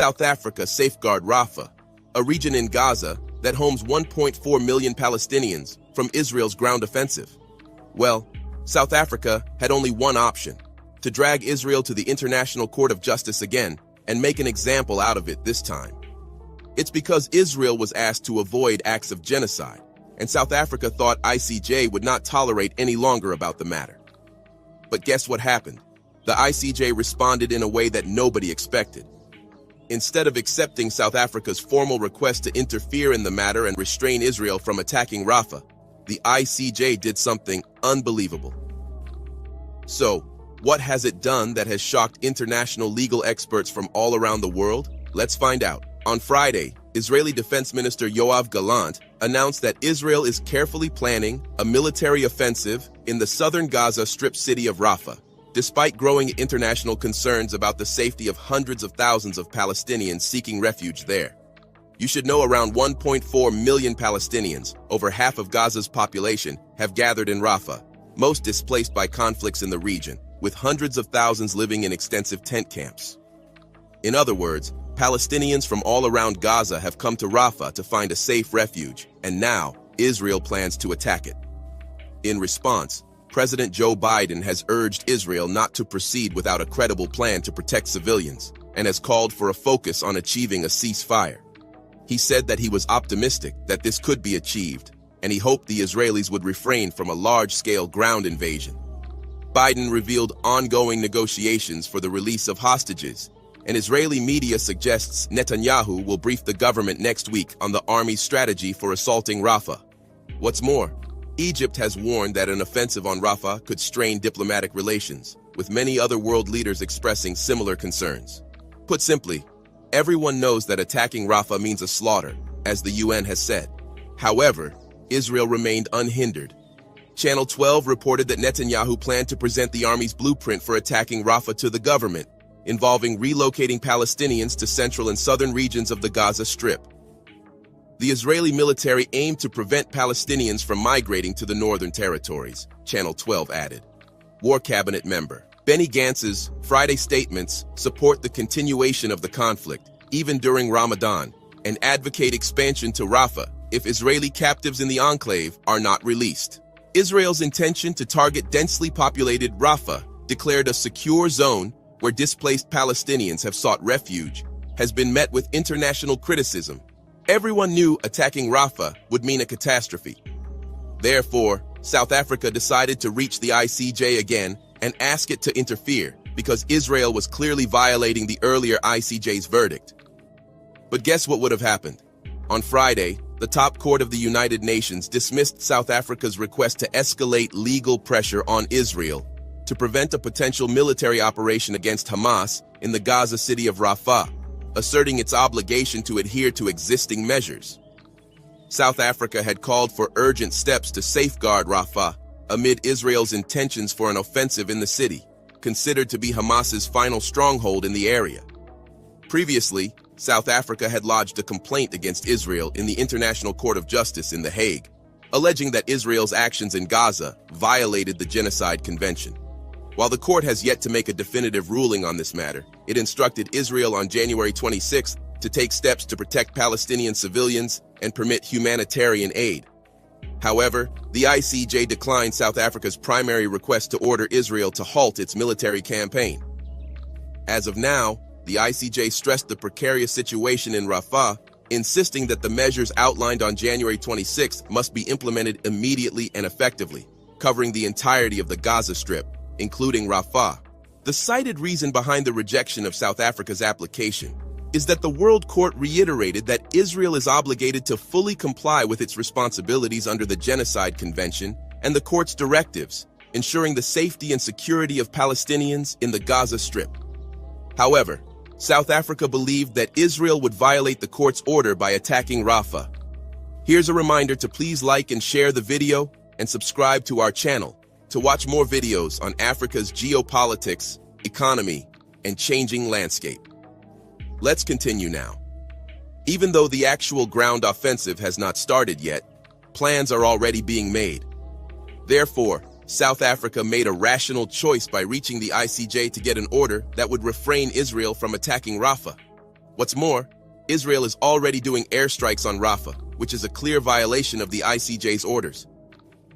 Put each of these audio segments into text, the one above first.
South Africa safeguard Rafah, a region in Gaza that homes 1.4 million Palestinians from Israel's ground offensive? Well, South Africa had only one option: to drag Israel to the International Court of Justice again and make an example out of it this time. It's because Israel was asked to avoid acts of genocide, and South Africa thought ICJ would not tolerate any longer about the matter. But guess what happened? The ICJ responded in a way that nobody expected. Instead of accepting South Africa's formal request to interfere in the matter and restrain Israel from attacking Rafah, the ICJ did something unbelievable. So, what has it done that has shocked international legal experts from all around the world? Let's find out. On Friday, Israeli Defense Minister Yoav Gallant announced that Israel is carefully planning a military offensive in the southern Gaza Strip city of Rafah, despite growing international concerns about the safety of hundreds of thousands of Palestinians seeking refuge there. You should know around 1.4 million Palestinians, over half of Gaza's population, have gathered in Rafah, most displaced by conflicts in the region, with hundreds of thousands living in extensive tent camps. In other words, Palestinians from all around Gaza have come to Rafah to find a safe refuge, and now Israel plans to attack it. In response, President Joe Biden has urged Israel not to proceed without a credible plan to protect civilians, and has called for a focus on achieving a ceasefire. He said that he was optimistic that this could be achieved, and he hoped the Israelis would refrain from a large-scale ground invasion. Biden revealed ongoing negotiations for the release of hostages, and Israeli media suggests Netanyahu will brief the government next week on the army's strategy for assaulting Rafah. What's more, Egypt has warned that an offensive on Rafah could strain diplomatic relations, with many other world leaders expressing similar concerns. Put simply, everyone knows that attacking Rafah means a slaughter, as the UN has said. However, Israel remained unhindered. Channel 12 reported that Netanyahu planned to present the army's blueprint for attacking Rafah to the government, involving relocating Palestinians to central and southern regions of the Gaza Strip. The Israeli military aimed to prevent Palestinians from migrating to the northern territories, Channel 12 added. War Cabinet member Benny Gantz's Friday statements support the continuation of the conflict, even during Ramadan, and advocate expansion to Rafah if Israeli captives in the enclave are not released. Israel's intention to target densely populated Rafah, declared a secure zone where displaced Palestinians have sought refuge, has been met with international criticism. Everyone knew attacking Rafah would mean a catastrophe. Therefore, South Africa decided to reach the ICJ again and ask it to interfere because Israel was clearly violating the earlier ICJ's verdict. But guess what would have happened? On Friday, the top court of the United Nations dismissed South Africa's request to escalate legal pressure on Israel to prevent a potential military operation against Hamas in the Gaza city of Rafah, asserting its obligation to adhere to existing measures. South Africa had called for urgent steps to safeguard Rafah amid Israel's intentions for an offensive in the city, considered to be Hamas's final stronghold in the area. Previously, South Africa had lodged a complaint against Israel in the International Court of Justice in The Hague, alleging that Israel's actions in Gaza violated the Genocide Convention. While the court has yet to make a definitive ruling on this matter, it instructed Israel on January 26th to take steps to protect Palestinian civilians and permit humanitarian aid. However, the ICJ declined South Africa's primary request to order Israel to halt its military campaign. As of now, the ICJ stressed the precarious situation in Rafah, insisting that the measures outlined on January 26th must be implemented immediately and effectively, covering the entirety of the Gaza Strip, including Rafah. The cited reason behind the rejection of South Africa's application is that the World Court reiterated that Israel is obligated to fully comply with its responsibilities under the Genocide Convention and the court's directives, ensuring the safety and security of Palestinians in the Gaza Strip. However, South Africa believed that Israel would violate the court's order by attacking Rafah. Here's a reminder to please like and share the video and subscribe to our channel to watch more videos on Africa's geopolitics, economy, and changing landscape. Let's continue now. Even though the actual ground offensive has not started yet, plans are already being made. Therefore, South Africa made a rational choice by reaching the ICJ to get an order that would refrain Israel from attacking Rafah. What's more, Israel is already doing airstrikes on Rafah, which is a clear violation of the ICJ's orders.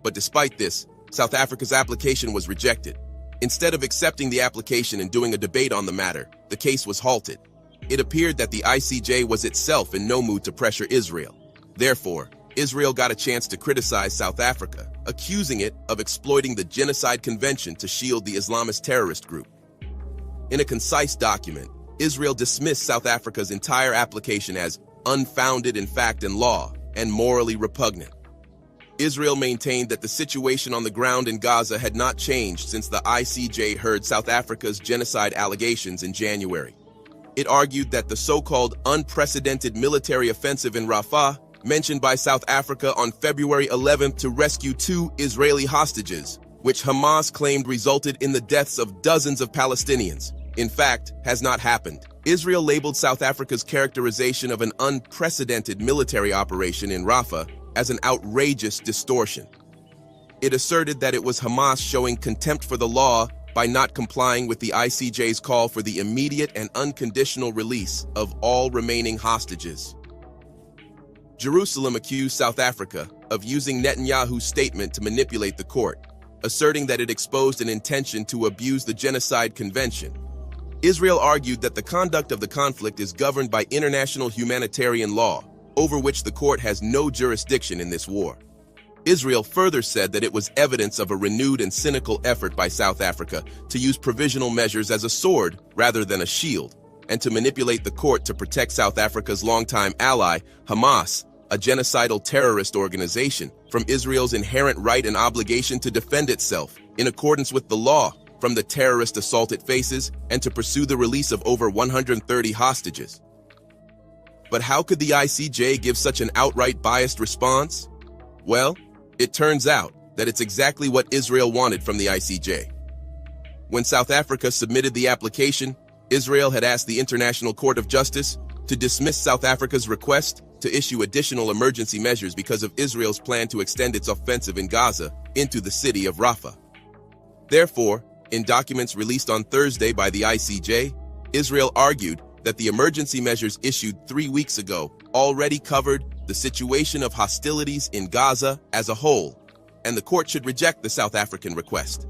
But despite this, South Africa's application was rejected. Instead of accepting the application and doing a debate on the matter, the case was halted. It appeared that the ICJ was itself in no mood to pressure Israel. Therefore, Israel got a chance to criticize South Africa, accusing it of exploiting the Genocide Convention to shield the Islamist terrorist group. In a concise document, Israel dismissed South Africa's entire application as unfounded in fact and law and morally repugnant. Israel maintained that the situation on the ground in Gaza had not changed since the ICJ heard South Africa's genocide allegations in January. It argued that the so-called unprecedented military offensive in Rafah, mentioned by South Africa on February 11th to rescue 2 Israeli hostages, which Hamas claimed resulted in the deaths of dozens of Palestinians, in fact, has not happened. Israel labeled South Africa's characterization of an unprecedented military operation in Rafah as an outrageous distortion. It asserted that it was Hamas showing contempt for the law by not complying with the ICJ's call for the immediate and unconditional release of all remaining hostages. Jerusalem accused South Africa of using Netanyahu's statement to manipulate the court, asserting that it exposed an intention to abuse the Genocide Convention. Israel argued that the conduct of the conflict is governed by international humanitarian law, over which the court has no jurisdiction in this war. Israel further said that it was evidence of a renewed and cynical effort by South Africa to use provisional measures as a sword rather than a shield, and to manipulate the court to protect South Africa's longtime ally, Hamas, a genocidal terrorist organization, from Israel's inherent right and obligation to defend itself, in accordance with the law, from the terrorist assault it faces, and to pursue the release of over 130 hostages. But how could the ICJ give such an outright biased response? Well, it turns out that it's exactly what Israel wanted from the ICJ. When South Africa submitted the application, Israel had asked the International Court of Justice to dismiss South Africa's request to issue additional emergency measures because of Israel's plan to extend its offensive in Gaza into the city of Rafah. Therefore, in documents released on Thursday by the ICJ, Israel argued that the emergency measures issued 3 weeks ago already covered the situation of hostilities in Gaza as a whole, and the court should reject the South African request.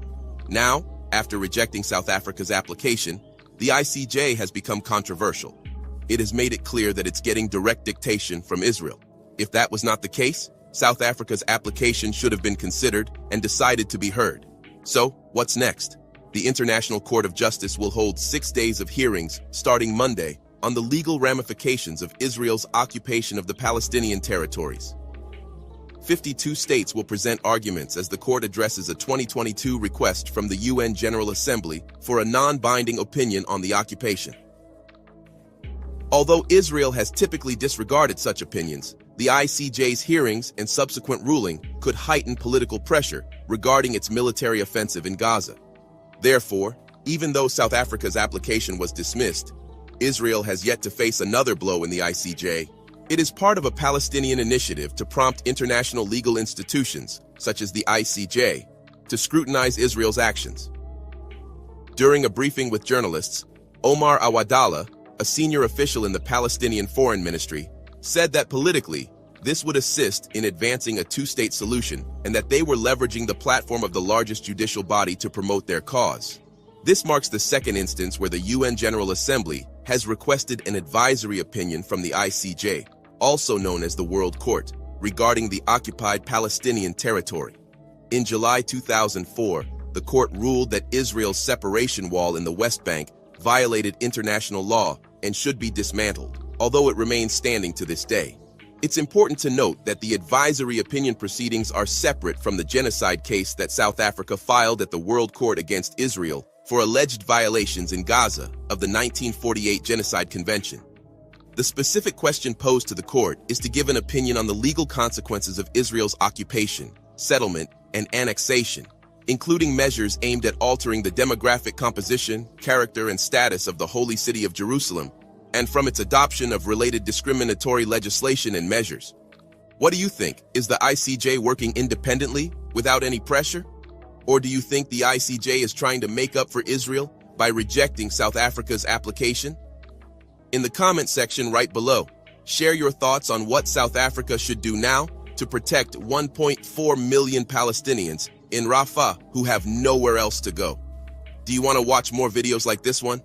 Now, after rejecting South Africa's application, the ICJ has become controversial. It has made it clear that it's getting direct dictation from Israel. If that was not the case, South Africa's application should have been considered and decided to be heard. So, what's next? The International Court of Justice will hold 6 days of hearings starting Monday on the legal ramifications of Israel's occupation of the Palestinian territories. 52 states will present arguments as the court addresses a 2022 request from the UN General Assembly for a non-binding opinion on the occupation. Although Israel has typically disregarded such opinions, the ICJ's hearings and subsequent ruling could heighten political pressure regarding its military offensive in Gaza. Therefore, even though South Africa's application was dismissed, Israel has yet to face another blow in the ICJ. It is part of a Palestinian initiative to prompt international legal institutions, such as the ICJ, to scrutinize Israel's actions. During a briefing with journalists, Omar Awadallah, a senior official in the Palestinian Foreign Ministry, said that politically, this would assist in advancing a two-state solution and that they were leveraging the platform of the largest judicial body to promote their cause. This marks the second instance where the UN General Assembly has requested an advisory opinion from the ICJ, also known as the World Court, regarding the occupied Palestinian territory. In July 2004, the court ruled that Israel's separation wall in the West Bank violated international law and should be dismantled, although it remains standing to this day. It's important to note that the advisory opinion proceedings are separate from the genocide case that South Africa filed at the World Court against Israel for alleged violations in Gaza of the 1948 Genocide Convention. The specific question posed to the court is to give an opinion on the legal consequences of Israel's occupation, settlement, and annexation, including measures aimed at altering the demographic composition, character, and status of the Holy City of Jerusalem, and from its adoption of related discriminatory legislation and measures. What do you think? Is the ICJ working independently, without any pressure? Or do you think the ICJ is trying to make up for Israel by rejecting South Africa's application? In the comment section right below, share your thoughts on what South Africa should do now to protect 1.4 million Palestinians in Rafah who have nowhere else to go. Do you want to watch more videos like this one?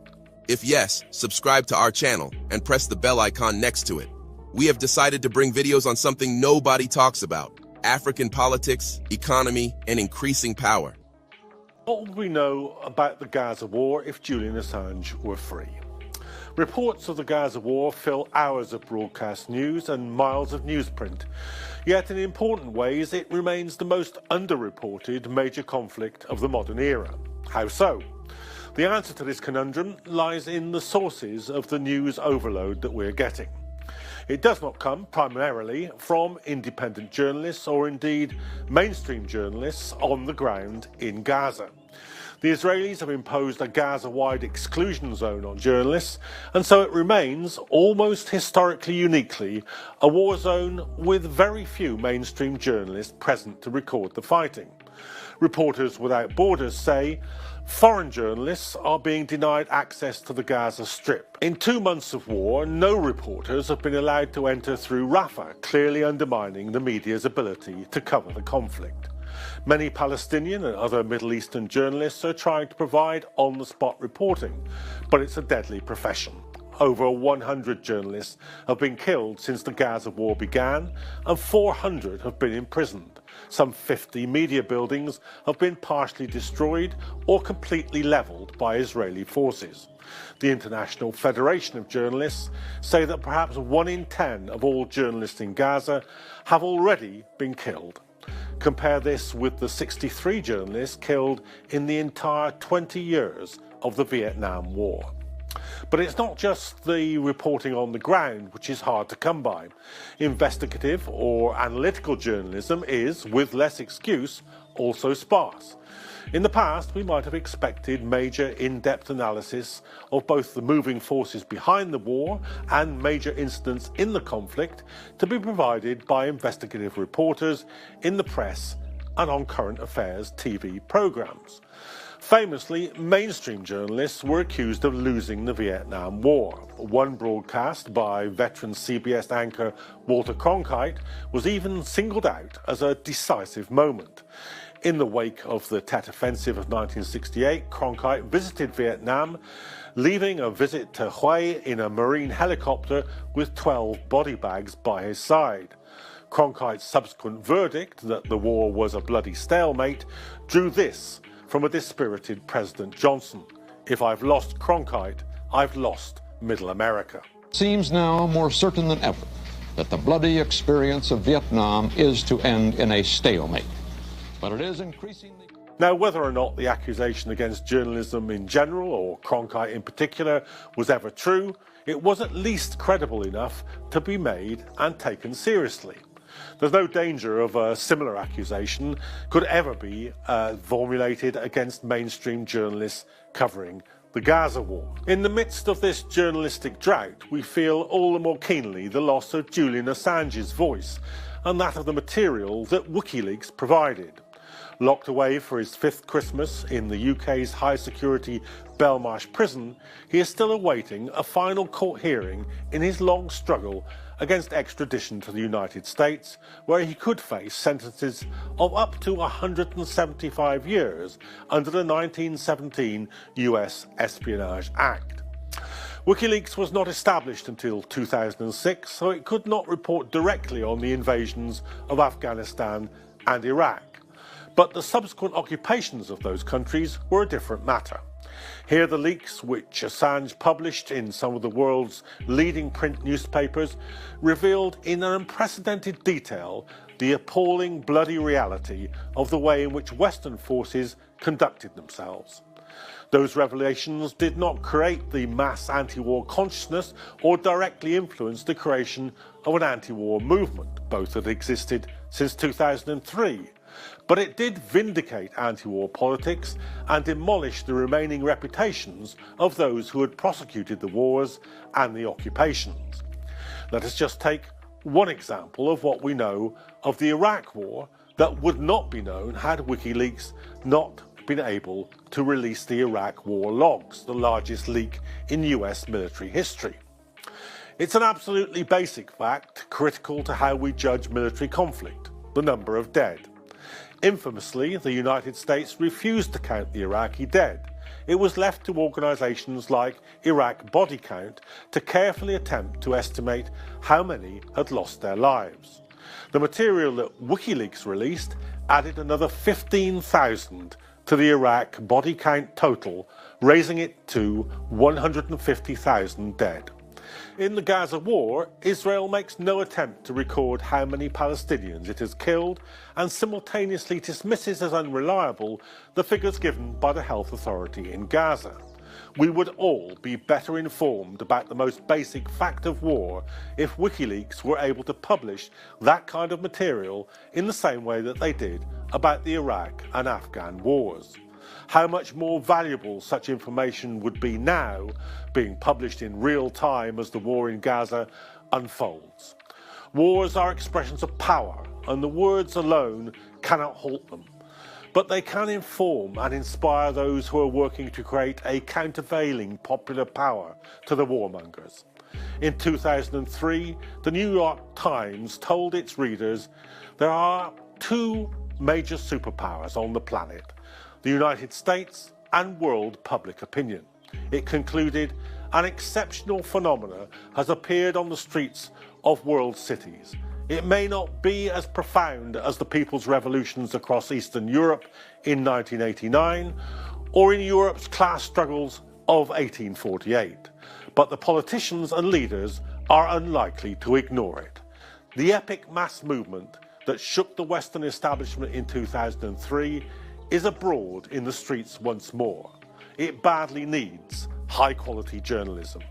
If yes, subscribe to our channel and press the bell icon next to it. We have decided to bring videos on something nobody talks about: African politics, economy, and increasing power. What would we know about the Gaza war if Julian Assange were free? Reports of the Gaza war fill hours of broadcast news and miles of newsprint. Yet in important ways it remains the most underreported major conflict of the modern era. How so? The answer to this conundrum lies in the sources of the news overload that we're getting. It does not come primarily from independent journalists or indeed mainstream journalists on the ground in Gaza. The Israelis have imposed a Gaza-wide exclusion zone on journalists, and so it remains, almost historically uniquely, a war zone with very few mainstream journalists present to record the fighting. Reporters Without Borders say foreign journalists are being denied access to the Gaza Strip. In 2 months of war, no reporters have been allowed to enter through Rafah, clearly undermining the media's ability to cover the conflict. Many Palestinian and other Middle Eastern journalists are trying to provide on-the-spot reporting, but it's a deadly profession. Over 100 journalists have been killed since the Gaza war began, and 400 have been imprisoned. Some 50 media buildings have been partially destroyed or completely levelled by Israeli forces. The International Federation of Journalists say that perhaps 1 in 10 of all journalists in Gaza have already been killed. Compare this with the 63 journalists killed in the entire 20 years of the Vietnam War. But it's not just the reporting on the ground which is hard to come by. Investigative or analytical journalism is, with less excuse, also sparse. In the past, we might have expected major in-depth analysis of both the moving forces behind the war and major incidents in the conflict to be provided by investigative reporters in the press and on current affairs TV programs. Famously, mainstream journalists were accused of losing the Vietnam War. One broadcast by veteran CBS anchor Walter Cronkite was even singled out as a decisive moment. In the wake of the Tet Offensive of 1968, Cronkite visited Vietnam, leaving a visit to Hue in a Marine helicopter with 12 body bags by his side. Cronkite's subsequent verdict that the war was a bloody stalemate drew this from a dispirited President Johnson: "If I've lost Cronkite, I've lost Middle America." It seems now more certain than ever that the bloody experience of Vietnam is to end in a stalemate. But it is increasingly... Now, whether or not the accusation against journalism in general, or Cronkite in particular, was ever true, it was at least credible enough to be made and taken seriously. There's no danger of a similar accusation could ever be formulated against mainstream journalists covering the Gaza war. In the midst of this journalistic drought, we feel all the more keenly the loss of Julian Assange's voice and that of the material that WikiLeaks provided. Locked away for his 5th Christmas in the UK's high-security Belmarsh prison, he is still awaiting a final court hearing in his long struggle against extradition to the United States, where he could face sentences of up to 175 years under the 1917 US Espionage Act. WikiLeaks was not established until 2006, so it could not report directly on the invasions of Afghanistan and Iraq. But the subsequent occupations of those countries were a different matter. Here the leaks, which Assange published in some of the world's leading print newspapers, revealed in an unprecedented detail the appalling bloody reality of the way in which Western forces conducted themselves. Those revelations did not create the mass anti-war consciousness or directly influence the creation of an anti-war movement. Both had existed since 2003. But it did vindicate anti-war politics and demolish the remaining reputations of those who had prosecuted the wars and the occupations. Let us just take one example of what we know of the Iraq War that would not be known had WikiLeaks not been able to release the Iraq War logs, the largest leak in US military history. It's an absolutely basic fact, critical to how we judge military conflict: the number of dead. Infamously, the United States refused to count the Iraqi dead. It was left to organisations like Iraq Body Count to carefully attempt to estimate how many had lost their lives. The material that WikiLeaks released added another 15,000 to the Iraq body count total, raising it to 150,000 dead. In the Gaza war, Israel makes no attempt to record how many Palestinians it has killed and simultaneously dismisses as unreliable the figures given by the health authority in Gaza. We would all be better informed about the most basic fact of war if WikiLeaks were able to publish that kind of material in the same way that they did about the Iraq and Afghan wars. How much more valuable such information would be now, being published in real time as the war in Gaza unfolds. Wars are expressions of power, and the words alone cannot halt them. But they can inform and inspire those who are working to create a countervailing popular power to the warmongers. In 2003, the New York Times told its readers there are two major superpowers on the planet: the United States and world public opinion. It concluded, an exceptional phenomenon has appeared on the streets of world cities. It may not be as profound as the people's revolutions across Eastern Europe in 1989 or in Europe's class struggles of 1848, but the politicians and leaders are unlikely to ignore it. The epic mass movement that shook the Western establishment in 2003 is abroad in the streets once more. It badly needs high-quality journalism.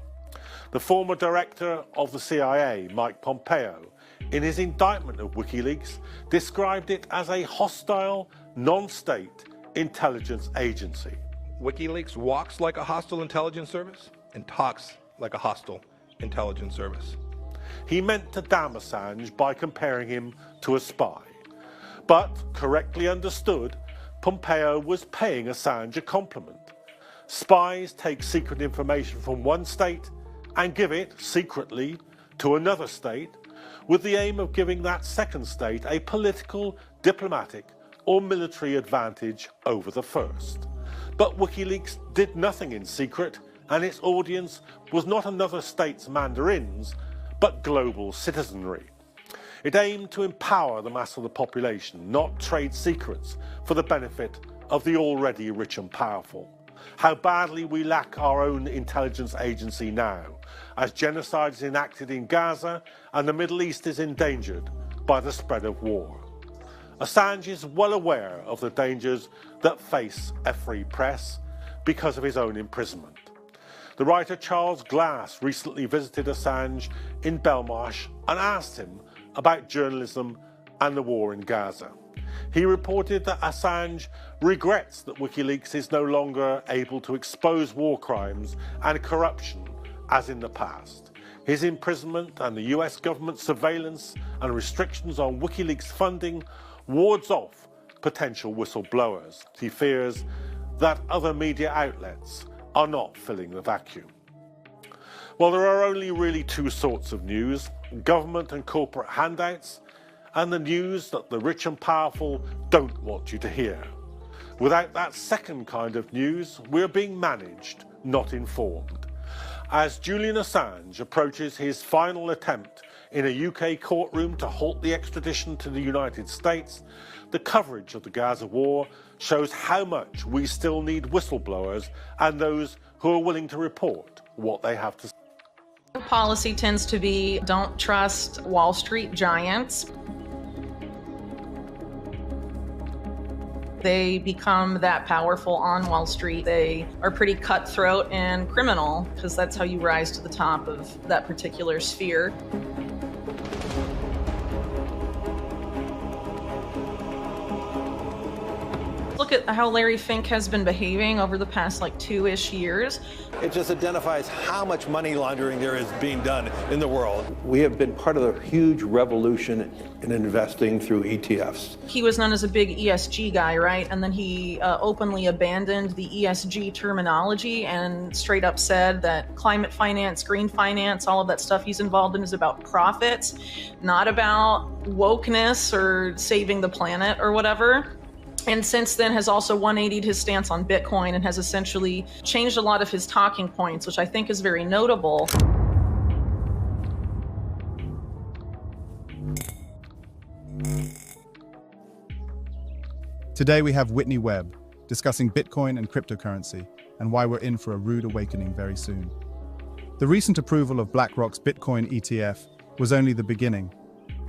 The former director of the CIA, Mike Pompeo, in his indictment of WikiLeaks, described it as a hostile, non-state intelligence agency. WikiLeaks walks like a hostile intelligence service and talks like a hostile intelligence service. He meant to damn Assange by comparing him to a spy. But, correctly understood, Pompeo was paying Assange a compliment. Spies take secret information from one state and give it, secretly, to another state, with the aim of giving that second state a political, diplomatic, or military advantage over the first. But WikiLeaks did nothing in secret, and its audience was not another state's mandarins, but global citizenry. It aimed to empower the mass of the population, not trade secrets for the benefit of the already rich and powerful. How badly we lack our own intelligence agency now, as genocide is enacted in Gaza and the Middle East is endangered by the spread of war. Assange is well aware of the dangers that face a free press because of his own imprisonment. The writer Charles Glass recently visited Assange in Belmarsh and asked him about journalism and the war in Gaza. He reported that Assange regrets that WikiLeaks is no longer able to expose war crimes and corruption as in the past. His imprisonment and the US government's surveillance and restrictions on WikiLeaks funding wards off potential whistleblowers. He fears that other media outlets are not filling the vacuum. Well, there are only really two sorts of news: government and corporate handouts, and the news that the rich and powerful don't want you to hear. Without that second kind of news, we're being managed, not informed. As Julian Assange approaches his final attempt in a UK courtroom to halt the extradition to the United States, the coverage of the Gaza war shows how much we still need whistleblowers and those who are willing to report what they have to say. Policy tends to be, don't trust Wall Street giants. They become that powerful on Wall Street. They are pretty cutthroat and criminal, because that's how you rise to the top of that particular sphere. Look look at how Larry Fink has been behaving over the past like 2-ish years. It just identifies how much money laundering there is being done in the world. We have been part of a huge revolution in investing through ETFs. He was known as a big ESG guy, right? And then he openly abandoned the ESG terminology and straight up said that climate finance, green finance, all of that stuff he's involved in is about profits, not about wokeness or saving the planet or whatever. And since then has also 180'd his stance on Bitcoin and has essentially changed a lot of his talking points, which I think is very notable. Today we have Whitney Webb discussing Bitcoin and cryptocurrency and why we're in for a rude awakening very soon. The recent approval of BlackRock's Bitcoin ETF was only the beginning.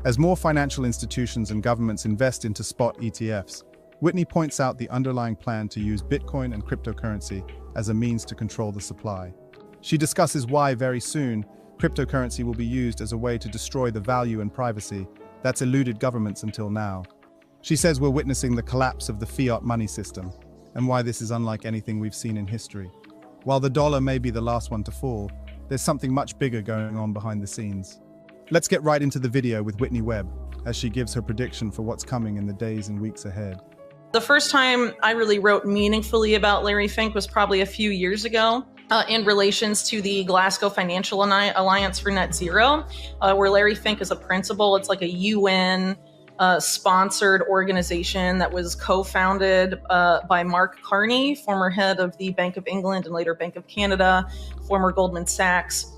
As more financial institutions and governments invest into spot ETFs, Whitney points out the underlying plan to use Bitcoin and cryptocurrency as a means to control the supply. She discusses why very soon cryptocurrency will be used as a way to destroy the value and privacy that's eluded governments until now. She says we're witnessing the collapse of the fiat money system and why this is unlike anything we've seen in history. While the dollar may be the last one to fall, there's something much bigger going on behind the scenes. Let's get right into the video with Whitney Webb as she gives her prediction for what's coming in the days and weeks ahead. The first time I really wrote meaningfully about Larry Fink was probably a few years ago in relations to the Glasgow Financial Alliance for Net Zero, where Larry Fink is a principal. It's like a UN sponsored organization that was co-founded by Mark Carney, former head of the Bank of England and later Bank of Canada, former Goldman Sachs.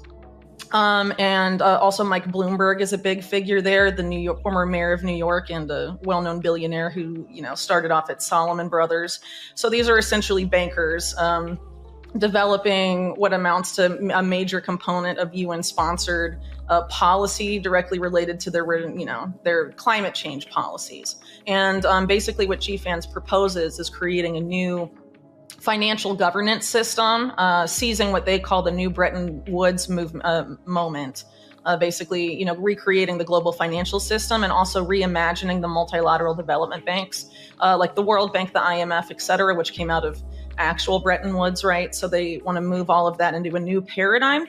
And also Mike Bloomberg is a big figure there, the former mayor of New York and a well-known billionaire who, started off at Salomon Brothers. So these are essentially bankers developing what amounts to a major component of UN-sponsored policy directly related to their climate change policies. And basically what GFANZ proposes is creating a new financial governance system, seizing what they call the new Bretton Woods moment, basically, recreating the global financial system and also reimagining the multilateral development banks, like the World Bank, the IMF, et cetera, which came out of actual Bretton Woods, right? So they want to move all of that into a new paradigm.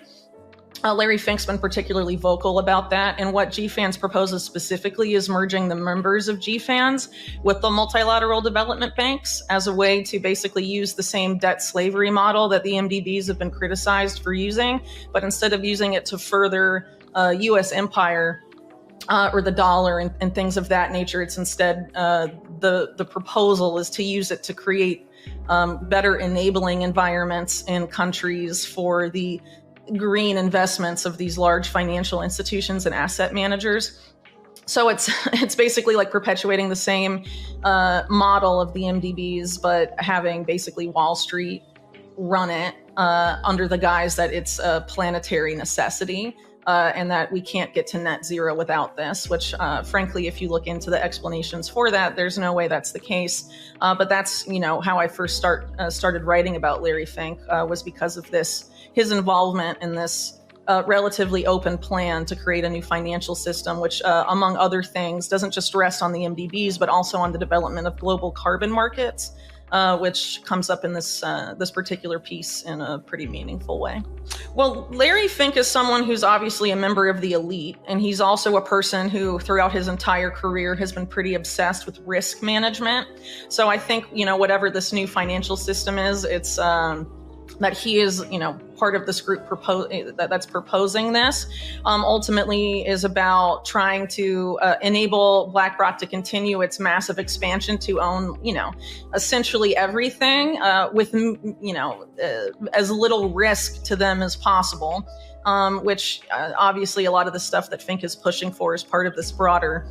Larry Fink's been particularly vocal about that, and what GFANZ proposes specifically is merging the members of GFANZ with the multilateral development banks as a way to basically use the same debt slavery model that the MDBs have been criticized for using, but instead of using it to further U.S. empire or the dollar and things of that nature, it's instead the proposal is to use it to create better enabling environments in countries for the green investments of these large financial institutions and asset managers. So it's basically like perpetuating the same model of the MDBs, but having basically Wall Street run it under the guise that it's a planetary necessity and that we can't get to net zero without this, which frankly, if you look into the explanations for that, there's no way that's the case. But that's, how I first started writing about Larry Fink was because of his involvement in this relatively open plan to create a new financial system, which, among other things, doesn't just rest on the MDBs, but also on the development of global carbon markets, which comes up in this particular piece in a pretty meaningful way. Well, Larry Fink is someone who's obviously a member of the elite, and he's also a person who throughout his entire career has been pretty obsessed with risk management. So I think, whatever this new financial system is, it's that he is, part of this group that's proposing this, ultimately is about trying to enable BlackRock to continue its massive expansion to own, essentially everything with, as little risk to them as possible, which obviously a lot of the stuff that Fink is pushing for is part of this broader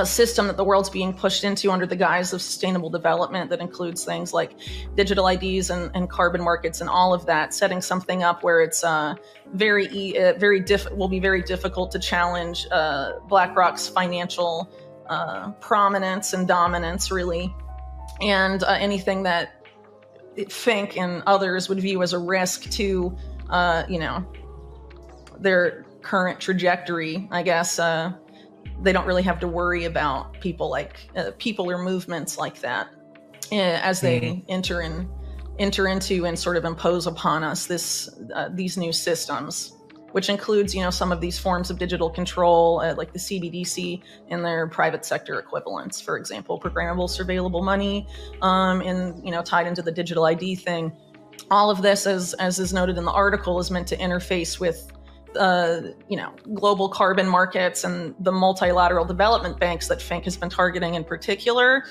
system that the world's being pushed into under the guise of sustainable development that includes things like digital IDs and carbon markets and all of that, setting something up where it's will be very difficult to challenge BlackRock's financial prominence and dominance, really, and anything that Fink and others would view as a risk to, their current trajectory, I guess. They don't really have to worry about people or movements like that. as they enter into and sort of impose upon us these new systems, which includes, some of these forms of digital control, like the CBDC and their private sector equivalents, for example, programmable surveillable money, and, tied into the digital ID thing. All of this, as is noted in the article, is meant to interface with, global carbon markets and the multilateral development banks that Fink has been targeting in particular,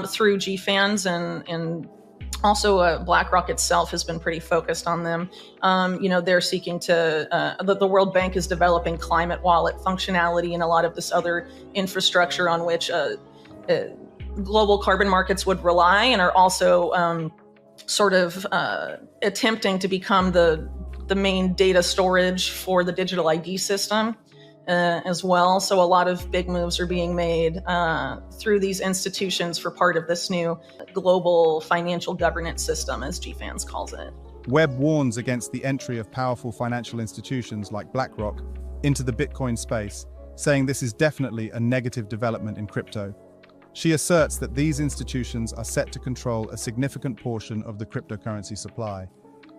through GFANZ, and also BlackRock itself has been pretty focused on them. They're seeking to, the World Bank is developing climate wallet functionality and a lot of this other infrastructure on which global carbon markets would rely, and are also attempting to become the main data storage for the digital ID system as well. So a lot of big moves are being made through these institutions for part of this new global financial governance system, as GFANZ calls it. Webb warns against the entry of powerful financial institutions like BlackRock into the Bitcoin space, saying this is definitely a negative development in crypto. She asserts that these institutions are set to control a significant portion of the cryptocurrency supply,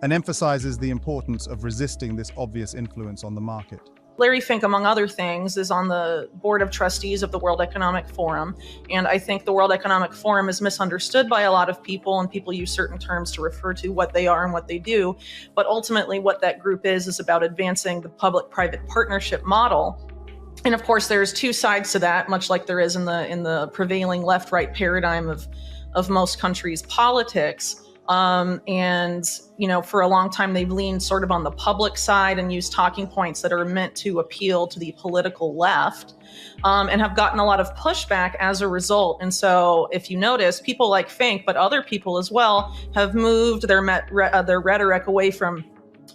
and emphasizes the importance of resisting this obvious influence on the market. Larry Fink, among other things, is on the board of trustees of the World Economic Forum. And I think the World Economic Forum is misunderstood by a lot of people, and people use certain terms to refer to what they are and what they do. But ultimately, what that group is about advancing the public-private partnership model. And of course, there's two sides to that, much like there is in the prevailing left-right paradigm of most countries' politics. For a long time, they've leaned sort of on the public side and used talking points that are meant to appeal to the political left, and have gotten a lot of pushback as a result. And so if you notice, people like Fink, but other people as well, have moved their rhetoric away from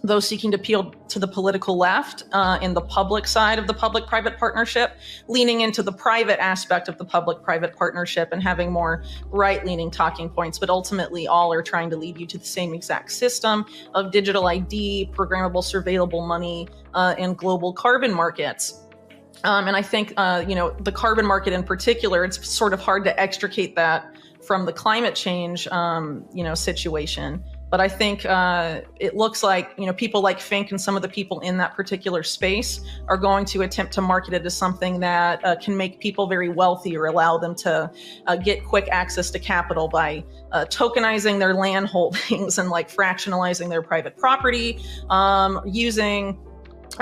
those seeking to appeal to the political left in the public side of the public-private partnership, leaning into the private aspect of the public-private partnership and having more right-leaning talking points. But ultimately, all are trying to lead you to the same exact system of digital ID, programmable surveillable money, and global carbon markets. And I think, the carbon market in particular, it's sort of hard to extricate that from the climate change, situation. But I think it looks like, people like Fink and some of the people in that particular space are going to attempt to market it as something that can make people very wealthy, or allow them to get quick access to capital by tokenizing their land holdings and fractionalizing their private property, using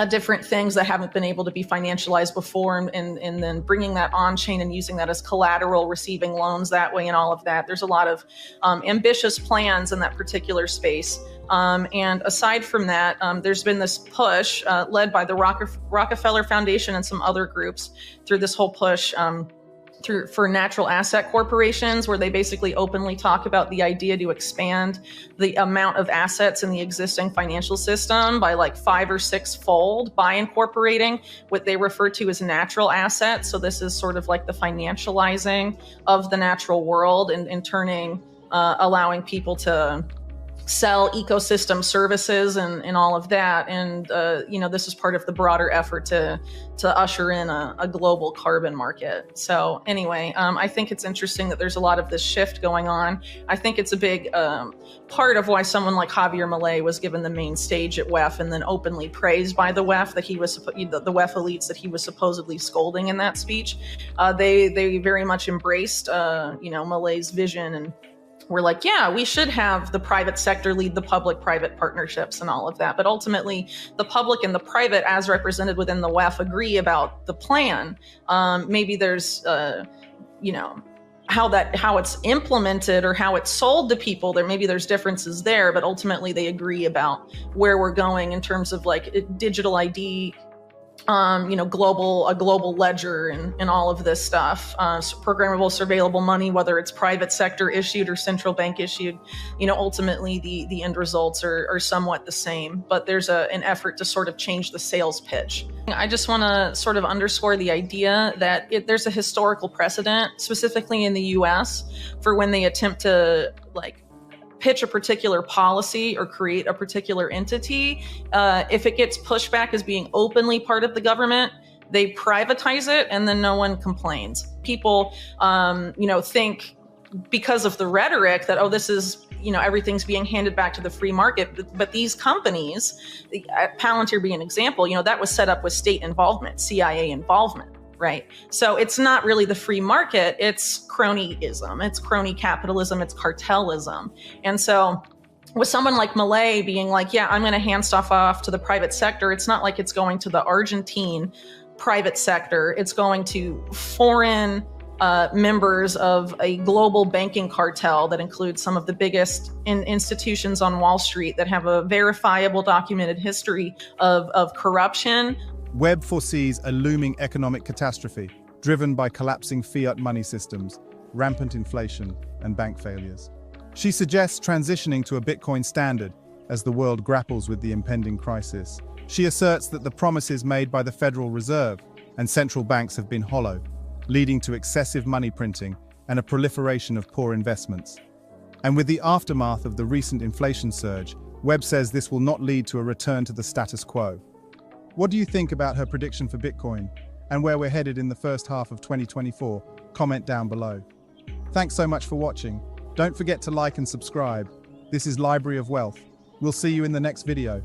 different things that haven't been able to be financialized before, and then bringing that on chain and using that as collateral, receiving loans that way, and all of that. There's a lot of ambitious plans in that particular space. And aside from that, there's been this push led by the Rockefeller Foundation and some other groups through this whole push for natural asset corporations, where they basically openly talk about the idea to expand the amount of assets in the existing financial system by 5 or 6 fold by incorporating what they refer to as natural assets. So this is sort of like the financializing of the natural world, and turning, allowing people to sell ecosystem services and all of that. And, this is part of the broader effort to usher in a global carbon market. So anyway, I think it's interesting that there's a lot of this shift going on. I think it's a big part of why someone like Javier Milei was given the main stage at WEF, and then openly praised by the WEF that he was, the WEF elites that he was supposedly scolding in that speech. They very much embraced, Milei's vision, and we're like, yeah, we should have the private sector lead the public-private partnerships and all of that. But ultimately, the public and the private, as represented within the WEF, agree about the plan. Maybe there's, how it's implemented or how it's sold to people. Maybe there's differences there, but ultimately they agree about where we're going in terms of digital ID, a global ledger and all of this stuff, programmable surveillable money, whether it's private sector issued or central bank issued, ultimately the end results are somewhat the same, but there's an effort to sort of change the sales pitch. I just want to sort of underscore the idea that there's a historical precedent, specifically in the US, for when they attempt to pitch a particular policy or create a particular entity, if it gets pushed back as being openly part of the government, they privatize it and then no one complains. People, think because of the rhetoric that, oh, this is, everything's being handed back to the free market. But these companies, Palantir being an example, that was set up with state involvement, CIA involvement, right? So it's not really the free market, it's cronyism, it's crony capitalism, it's cartelism. And so with someone like Milei being like, yeah, I'm going to hand stuff off to the private sector, it's not like it's going to the Argentine private sector, it's going to foreign members of a global banking cartel that includes some of the biggest institutions on Wall Street that have a verifiable documented history of corruption. Webb foresees a looming economic catastrophe driven by collapsing fiat money systems, rampant inflation, and bank failures. She suggests transitioning to a Bitcoin standard as the world grapples with the impending crisis. She asserts that the promises made by the Federal Reserve and central banks have been hollow, leading to excessive money printing and a proliferation of poor investments. And with the aftermath of the recent inflation surge, Webb says this will not lead to a return to the status quo. What do you think about her prediction for Bitcoin and where we're headed in the first half of 2024? Comment down below. Thanks so much for watching. Don't forget to like and subscribe. This is Library of Wealth. We'll see you in the next video.